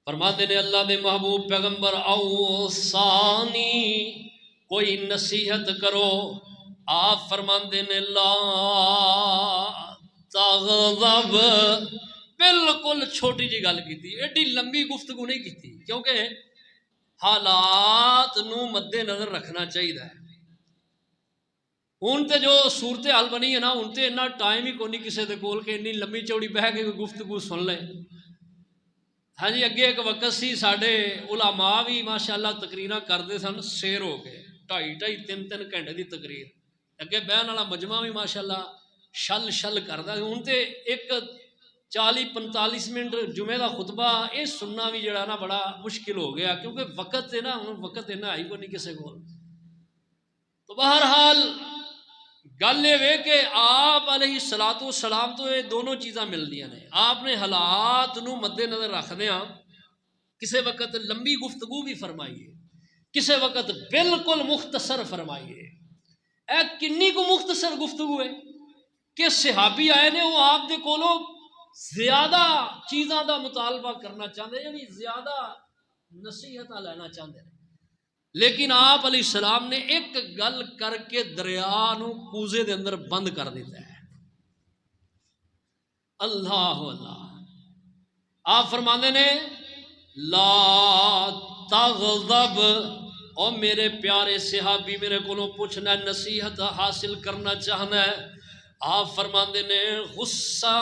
فرماتے نے اللہ دے محبوب پیغمبر اوصانی کوئی نصیحت کرو، آپ فرماندے نے لا تغضب، بالکل چھوٹی جی گل کی تھی، ایڈی لمبی گفتگو نہیں کی تھی، کیونکہ حالات نو مد نظر رکھنا چاہیے۔ ہوں تو جو صورت حال بنی ہے نا، ہوں تو اتنا ٹائم ہی کونی کسی دے کول کہ اتنی لمبی چوڑی بہ کے گفتگو سن لے۔ ہاں جی، اگے ایک وقت سی ساڈے علماء بھی ماشاءاللہ تقریراں کرتے سن، سیر ہو کے 2.5 3 گھنٹے دی تقریر، اگے بہن والا مجمع بھی ماشاءاللہ شل کردا۔ ہوں تے ایک 40 45 منٹ جمعے دا خطبہ یہ سننا بھی جڑا نا بڑا مشکل ہو گیا، کیونکہ وقت ہے نا، ہوں وقت اتنا آئی کو نہیں کسی کو۔ تو بہرحال گل یہ کہ آپ علیہ الصلوۃ والسلام تو یہ دونوں چیزاں ملدیاں نے۔ آپ نے حالات نو مد نظر رکھدیاں کسے وقت لمبی گفتگو بھی فرمائیے، کسے وقت بالکل مختصر فرمائیے۔ اے کنی کو مختصر گفتگو ہے کہ صحابی آئے نے، وہ آپ دے کولوں زیادہ چیزاں دا مطالبہ کرنا چاہتے، یعنی زیادہ نصیحتاں لینا چاہتے ہیں، لیکن آپ علیہ السلام نے ایک گل کر کے دریا نو کوزے دے اندر بند کر دیتا ہے۔ اللہ اللہ، آپ فرماندے نے لا تغضب، او میرے پیارے صحابی میرے کو پوچھنا نصیحت حاصل کرنا چاہنا ہے، آپ فرماندے نے غصہ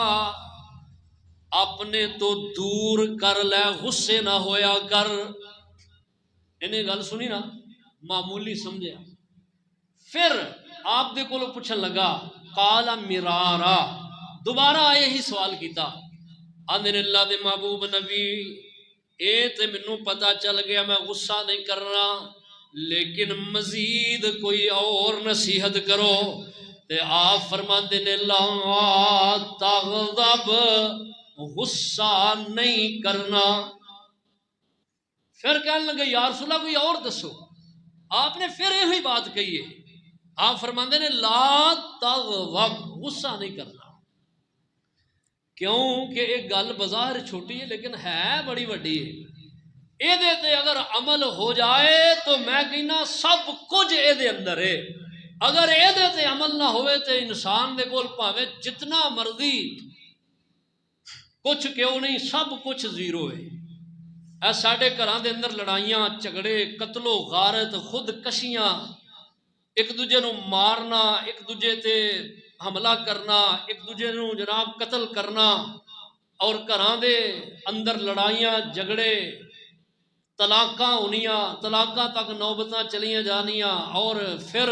اپنے تو دور کر لے، غصے نہ ہویا کر۔ انہیں گل سنی نا، معمولی سمجھے، پھر آپ دے کولو پوچھن لگا قال مرارا، دوبارہ آئے ہی سوال کیتا، آندے نے اللہ دے محبوب نبی اے تے منوں پتہ چل گیا میں غصہ نہیں کرنا، لیکن مزید کوئی اور نصیحت کرو۔ تے آپ فرماندے نے لا تغضب، غصہ نہیں کرنا۔ پھر کہنے لگے یا رسول اللہ کوئی اور دسو، آپ نے پھر یہی بات کہی ہے، آپ فرماندے نے لا تغضب، غصہ نہیں کرنا۔ کیوں کہ ایک گل بظاہر چھوٹی ہے لیکن ہے بڑی وڈی ہے، اے دے تے اگر عمل ہو جائے تو میں کہنا سب کچھ اے دے اندر ہے، اگر اے دے تے عمل نہ ہوئے تے انسان دے کول پاوے جتنا مرضی کچھ کیوں نہیں، سب کچھ زیرو ہے۔ اے ساڈے گھراں دے اندر لڑائیاں جھگڑے قتل و غارت خود کشیاں، ایک دوجے نو مارنا، ایک دوجے تے حملہ کرنا، ایک دوجے نو جناب قتل کرنا، اور گھراں دے اندر لڑائیاں جھگڑے، طلاقاں ہونیاں، طلاقاں تک نوبتاں چلیاں جانیاں، اور پھر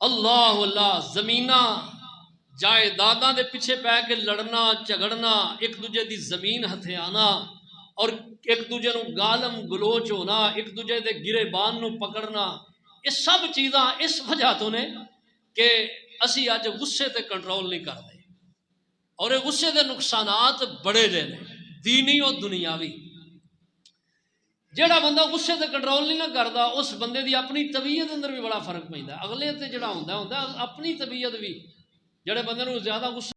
اللہ اللہ زمیناں جائیداداں دے پیچھے پہ کے لڑنا جھگڑنا، ایک دوجے دی زمین ہتھے آنا، اور ایک دوجے نو گالم گلوچ ہونا، ایک دوجے دے گرے بان نو پکڑنا، یہ سب چیزاں اس وجہ تو نے کہ اسی اج غصے تے کنٹرول نہیں کرتے، اور یہ غصے دے نقصانات بڑے جے نے، دینی اور دنیاوی۔ جڑا بندہ غصے تے کنٹرول نہیں نہ کرتا، اس بندے دی اپنی طبیعت اندر بھی بڑا فرق پیندا ہے، اگلے تے جڑا ہوندا اپنی طبیعت بھی، جڑے بندے نو زیادہ غصہ